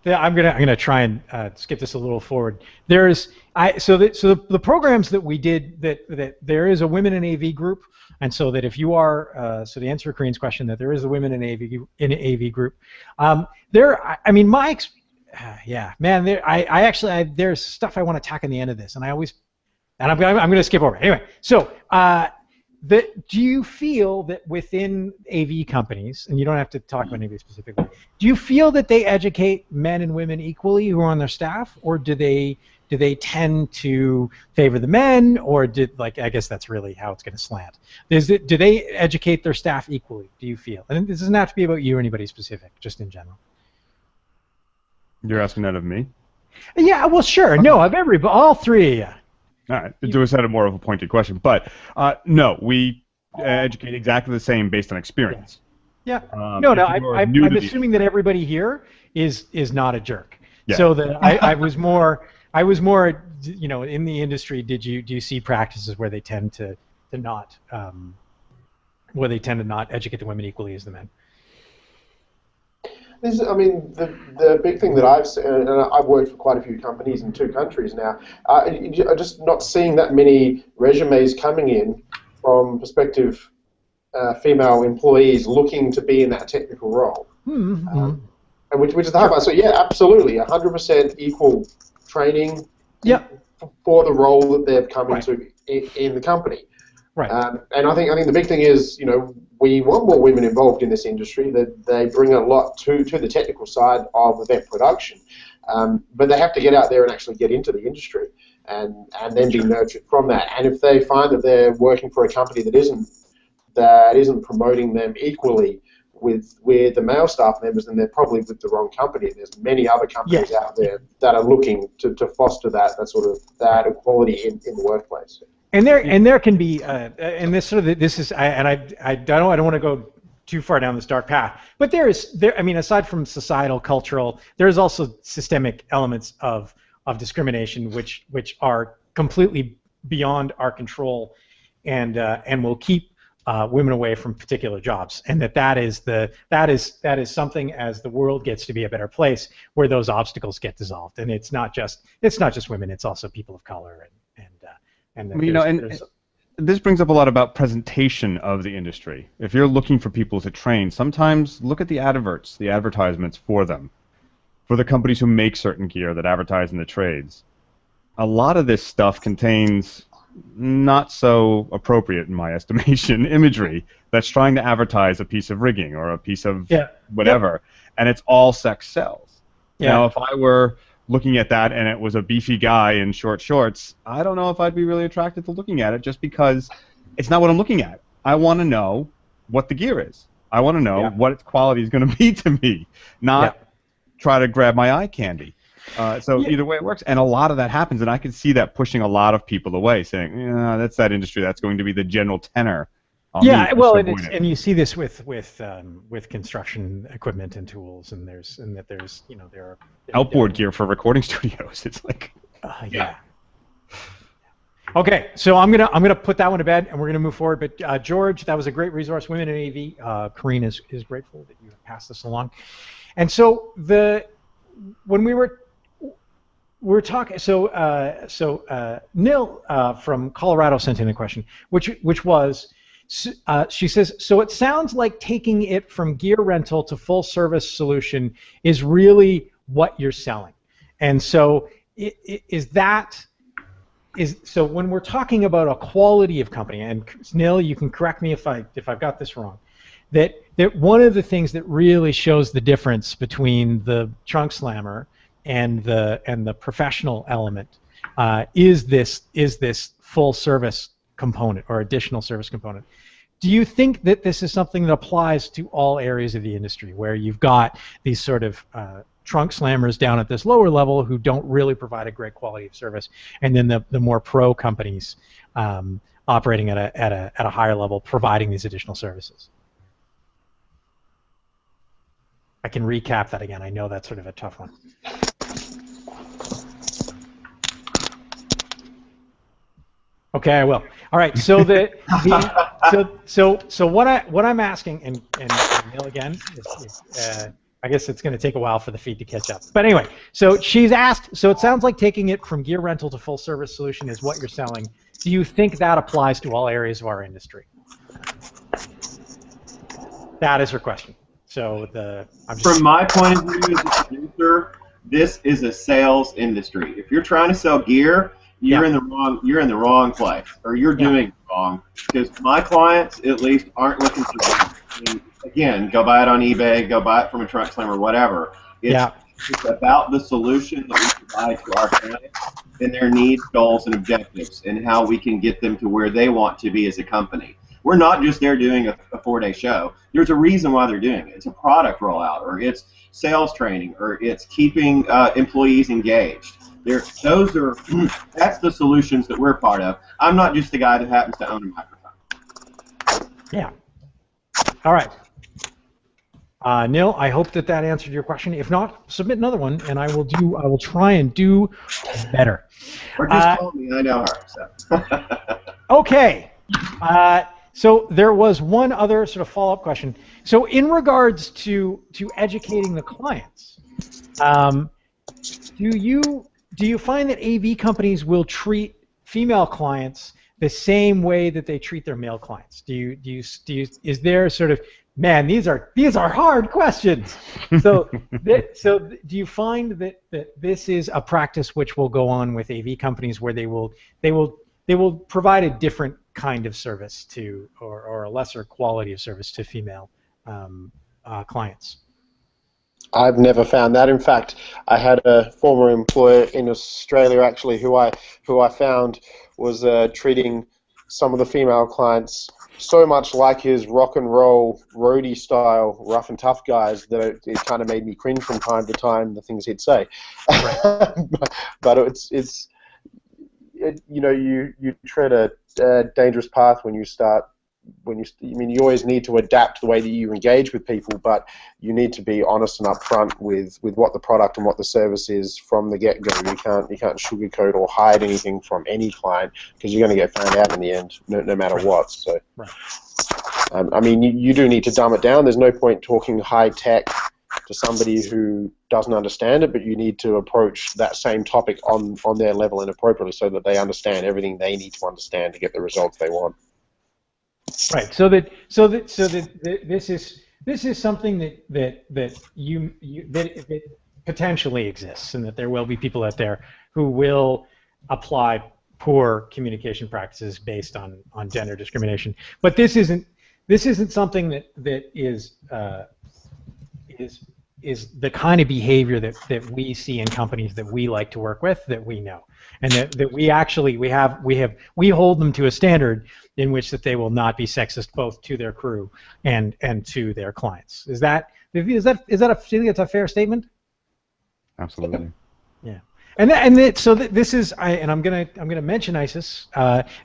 I'm gonna try and skip this a little forward. The programs that we did that there is a Women in AV group, and so that if you are so to answer Kareen's question, that there is a Women in AV group. There's stuff I want to tack on the end of this, and I'm gonna skip over it. Anyway, so do you feel that within AV companies, and you don't have to talk about AV specifically, do you feel that they educate men and women equally who are on their staff, or do they tend to favor the men, or I guess that's really how it's going to slant? Do they educate their staff equally, do you feel? And this doesn't have to be about you or anybody specific, just in general. You're asking that of me? Yeah, well, sure. Okay. No, of all three of you. All right. It was more of a pointed question, but no, we educate exactly the same based on experience. Yeah. I'm assuming that everybody here is not a jerk. Yeah. So that I was more, in the industry. Do you see practices where they tend to not educate the women equally as the men? The big thing that I've seen, and I've worked for quite a few companies in 2 countries now, just not seeing that many resumes coming in from prospective female employees looking to be in that technical role. And which is the hard part. So yeah, absolutely, 100% equal training. Yeah. for the role that they've come Right. into in the company. Right. And I think the big thing is, we want more women involved in this industry. That they bring a lot to the technical side of event production, but they have to get out there and actually get into the industry, and then be nurtured from that. And if they find that they're working for a company that isn't promoting them equally with the male staff members, then they're probably with the wrong company. There's many other companies out there that are looking to foster that equality in the workplace. And there can be and this is I don't want to go too far down this dark path, but I mean, aside from societal, cultural, there's also systemic elements of discrimination which are completely beyond our control, and will keep women away from particular jobs, and that is something, as the world gets to be a better place, where those obstacles get dissolved. And it's not just women, it's also people of color and this brings up a lot about presentation of the industry. If you're looking for people to train, sometimes look at the advertisements for them, for the companies who make certain gear that advertise in the trades. A lot of this stuff contains not so appropriate, in my estimation, imagery that's trying to advertise a piece of rigging or a piece of whatever, and it's all sex sells. Now, if I were looking at that and it was a beefy guy in short shorts, I don't know if I'd be really attracted to looking at it, just because it's not what I'm looking at. I want to know what the gear is. I want to know what its quality is going to be to me, not try to grab my eye candy. So either way it works, and a lot of that happens, and I can see that pushing a lot of people away, saying, that's that industry, that's going to be the general tenor. Well, and you see this with construction equipment and tools, and there are outboard gear for recording studios. It's like Okay, so I'm gonna put that one to bed, and we're gonna move forward. But George, that was a great resource. Women in AV. Karine is grateful that you passed this along. And so when we were talking, Nil from Colorado sent in a question, which was. She says, so it sounds like taking it from gear rental to full service solution is really what you're selling. And so so when we're talking about a quality of company, and Nil, you can correct me if I've got this wrong, that one of the things that really shows the difference between the trunk slammer and the professional element is this full service component or additional service component. Do you think that this is something that applies to all areas of the industry, where you've got these sort of trunk slammers down at this lower level who don't really provide a great quality of service, and then the more pro companies operating at a higher level providing these additional services? I can recap that again. I know that's sort of a tough one. Okay, I will. All right. So so what I'm asking, and Neil again, I guess it's going to take a while for the feed to catch up. But anyway, so she's asked. So it sounds like taking it from gear rental to full service solution is what you're selling. Do you think that applies to all areas of our industry? That is her question. So from my point of view as a producer, this is a sales industry. If you're trying to sell gear, you're in the wrong place, or you're doing it wrong. Because my clients, at least, aren't looking for gear. I mean, again, go buy it on eBay, go buy it from a truck slammer, whatever. It's about the solution that we provide to our clients and their needs, goals, and objectives, and how we can get them to where they want to be as a company. We're not just there doing a 4-day show. There's a reason why they're doing it. It's a product rollout, or it's sales training, or it's keeping employees engaged. That's the solutions that we're part of. I'm not just the guy that happens to own a microphone. Yeah. All right. Neil, I hope that answered your question. If not, submit another one, and I will try and do better. Or just call me. I know her. So. Okay. So there was one other sort of follow-up question. So in regards to educating the clients, do you find that AV companies will treat female clients the same way that they treat their male clients? Is there sort of, man, these are hard questions. So do you find that this is a practice which will go on with AV companies where they will provide a different kind of service to, or a lesser quality of service to female clients? I've never found that. In fact, I had a former employer in Australia actually who I found was treating some of the female clients so much like his rock and roll roadie style rough and tough guys that it kind of made me cringe from time to time, the things he'd say. Right. But you tread a dangerous path when you start. You always need to adapt the way that you engage with people, but you need to be honest and upfront with what the product and what the service is from the get-go. You can't sugarcoat or hide anything from any client, because you're going to get found out in the end, no matter what. So, right. You do need to dumb it down. There's no point talking high tech to somebody who doesn't understand it, but you need to approach that same topic on their level and appropriately, so that they understand everything they need to understand to get the results they want. Right. So that this is something that potentially exists, and that there will be people out there who will apply poor communication practices based on gender discrimination. But this isn't something that is the kind of behavior that we see in companies that we like to work with, that we know, and that we hold them to a standard in which that they will not be sexist both to their crew and to their clients. Is that do you think it's a fair statement? Absolutely. Yeah. This is I'm gonna mention ISIS.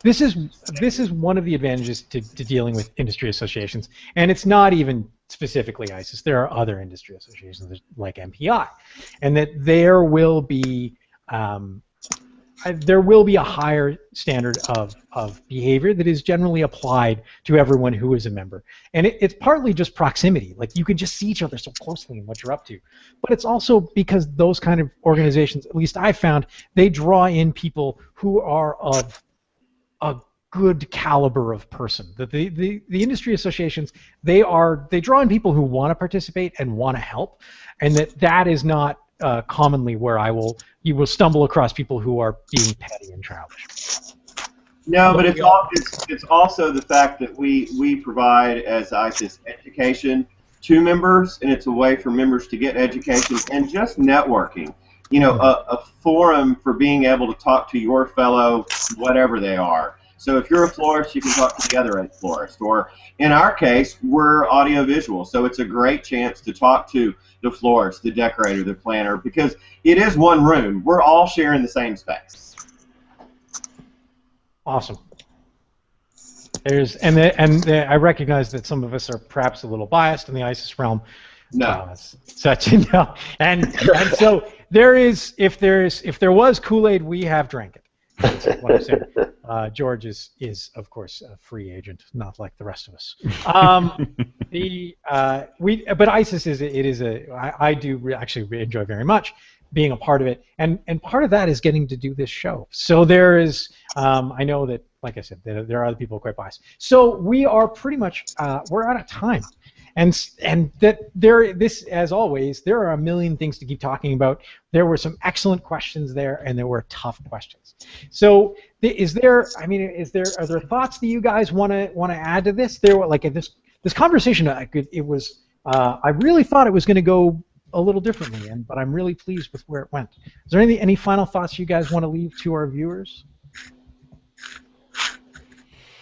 This is one of the advantages to dealing with industry associations, and it's not even specifically ISIS. There are other industry associations like MPI, and that there will be a higher standard of behavior that is generally applied to everyone who is a member. And it's partly just proximity. Like, you can just see each other so closely in what you're up to. But it's also because those kind of organizations, at least I found, they draw in people who are of a good caliber of person. The industry associations, they draw in people who want to participate and want to help, and that is not commonly where you will stumble across people who are being petty and childish. No, but it's also the fact that we provide as ISIS education to members, and it's a way for members to get education and just networking. A forum for being able to talk to your fellow whatever they are. So if you're a florist, you can talk to the other end florist. Or in our case, we're audiovisual, so it's a great chance to talk to the florist, the decorator, the planner, because it is one room. We're all sharing the same space. Awesome. I recognize that some of us are perhaps a little biased in the ISIS realm. No. And so if there was Kool-Aid, we have drank it. That's what I'm saying. George is of course a free agent, not like the rest of us. But ISIS I do actually enjoy very much being a part of it, and part of that is getting to do this show. So there is, I know that, like I said, there are other people quite biased. So we are pretty much we're out of time. And this, as always, there are a million things to keep talking about. There were some excellent questions there, and there were tough questions. So, are there thoughts that you guys want to add to this? This conversation. I really thought it was going to go a little differently, but I'm really pleased with where it went. Is there any final thoughts you guys want to leave to our viewers?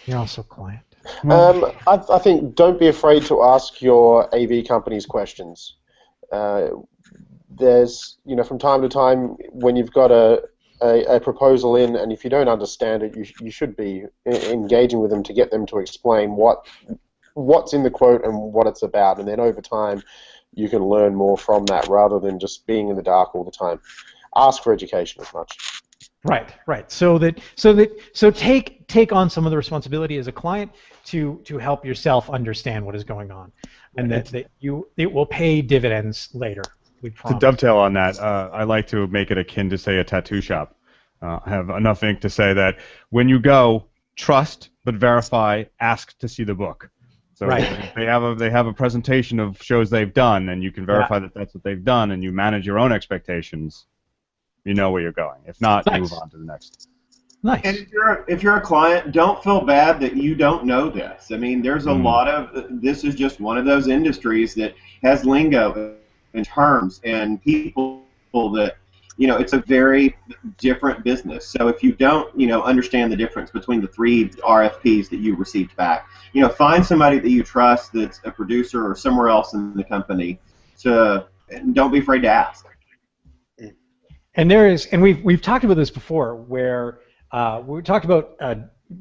You're all so quiet. I think don't be afraid to ask your AV companies questions. There's, from time to time, when you've got a proposal in, and if you don't understand it, you should be engaging with them to get them to explain what's in the quote and what it's about, and then over time you can learn more from that rather than just being in the dark all the time. Ask for education as much. Right. So take on some of the responsibility as a client to help yourself understand what is going on, and that it will pay dividends later. We promise. To dovetail on that, I like to make it akin to, say, a tattoo shop. I have enough ink to say that when you go, trust but verify, ask to see the book. So if they have a presentation of shows they've done, and you can verify that that's what they've done, and you manage your own expectations, you know where you're going. If not, move on to the next. Nice. And if you're a client, don't feel bad that you don't know this. I mean, there's a lot of, this is just one of those industries that has lingo and terms and people that, you know, it's a very different business. So if you don't, you know, understand the difference between the 3 RFPs that you received back, you know, find somebody that you trust that's a producer or somewhere else in the company and don't be afraid to ask. And there is, and we've talked about this before, where we talked about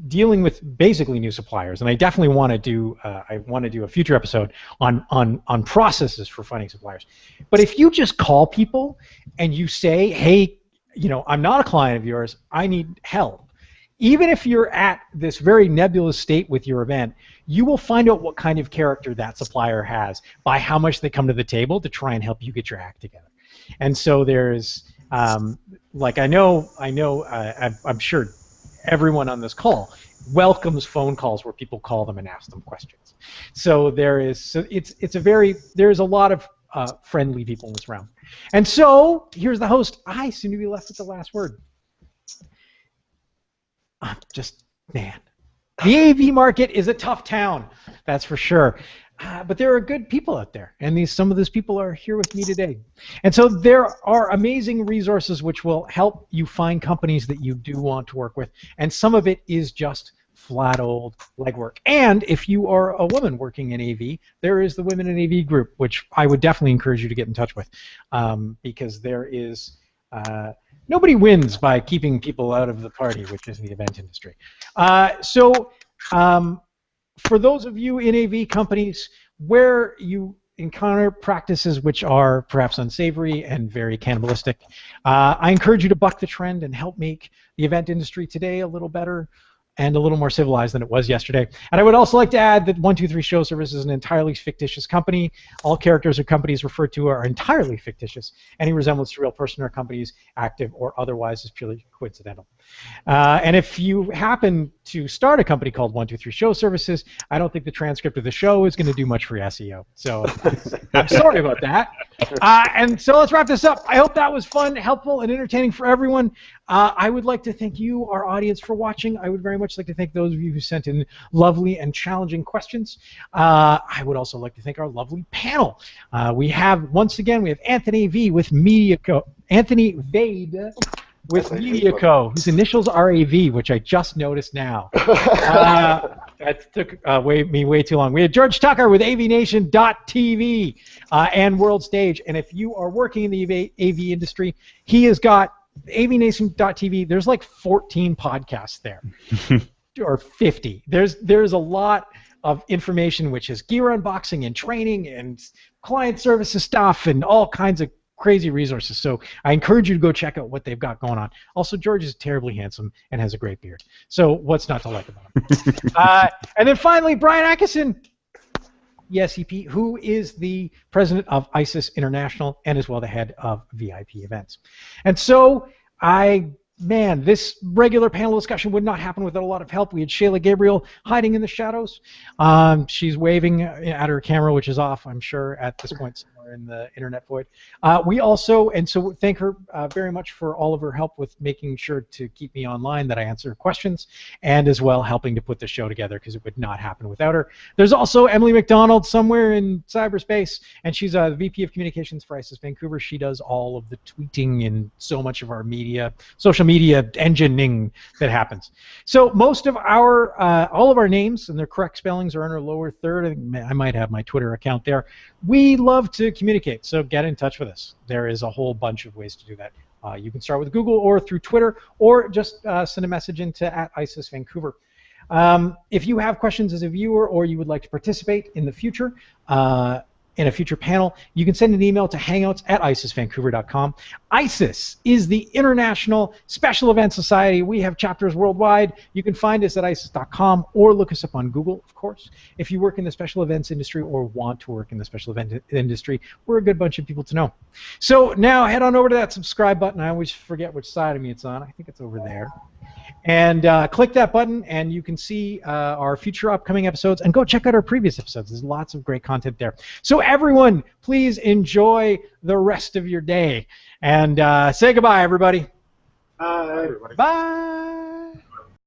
dealing with basically new suppliers, and I definitely want to do a future episode on processes for finding suppliers. But if you just call people and you say, hey, you know, I'm not a client of yours, I need help, even if you're at this very nebulous state with your event, you will find out what kind of character that supplier has by how much they come to the table to try and help you get your act together. And so there's like I'm sure everyone on this call welcomes phone calls where people call them and ask them questions. So there's a lot of friendly people in this round. And so here's the host. I seem to be left with the last word. Man, the AV market is a tough town, that's for sure. But there are good people out there, and some of these people are here with me today. And so there are amazing resources which will help you find companies that you do want to work with, and some of it is just flat old legwork. And if you are a woman working in AV, there is the Women in AV group, which I would definitely encourage you to get in touch with, because there is nobody wins by keeping people out of the party, which is the event industry. For those of you in AV companies where you encounter practices which are perhaps unsavory and very cannibalistic, I encourage you to buck the trend and help make the event industry today a little better and a little more civilized than it was yesterday. And I would also like to add that 123 Show Service is an entirely fictitious company. All characters or companies referred to are entirely fictitious. Any resemblance to real person or companies, active or otherwise, is purely coincidental. And if you happen to start a company called 123 Show Services, I don't think the transcript of the show is going to do much for SEO. So I'm sorry about that. And so let's wrap this up. I hope that was fun, helpful, and entertaining for everyone. I would like to thank you, our audience, for watching. I would very much like to thank those of you who sent in lovely and challenging questions. I would also like to thank our lovely panel. We have Anthony V with MediaCo. Anthony Vade with MediaCo, whose initials are AV, which I just noticed now. That took me way too long. We had George Tucker with AVNation.tv and World Stage. And if you are working in the AV industry, he has got AVNation.tv. There's like 14 podcasts there, or 50. There's a lot of information which is gear unboxing and training and client services stuff and all kinds of crazy resources. So I encourage you to go check out what they've got going on. Also, George is terribly handsome and has a great beard. So what's not to like about him? And then finally, Brian Atkinson, ESEP, who is the president of ISIS International and as well the head of VIP events. And so this regular panel discussion would not happen without a lot of help. We had Shayla Gabriel hiding in the shadows. She's waving at her camera, which is off, I'm sure, at this point somewhere in the internet void. We also, and so thank her very much for all of her help with making sure to keep me online, that I answer questions, and as well helping to put the show together, because it would not happen without her. There's also Emily McDonald somewhere in cyberspace, and she's a VP of Communications for ISIS Vancouver. She does all of the tweeting and so much of our social media engineering that happens. So most of our, all of our names and their correct spellings are in our lower third. I might have my Twitter account there. We love to communicate, so get in touch with us. There is a whole bunch of ways to do that. You can start with Google or through Twitter, or just send a message into @ISIS Vancouver. If you have questions as a viewer, or you would like to participate in the future, in a future panel, you can send an email to hangouts@isisvancouver.com. ISIS is the International Special Events Society. We have chapters worldwide. You can find us at isis.com or look us up on Google, of course. If you work in the special events industry or want to work in the special event industry, we're a good bunch of people to know. So now head on over to that subscribe button. I always forget which side of me it's on. I think it's over there. And click that button, and you can see our future upcoming episodes. And go check out our previous episodes. There's lots of great content there. So everyone, please enjoy the rest of your day. And say goodbye, everybody. Bye. Bye.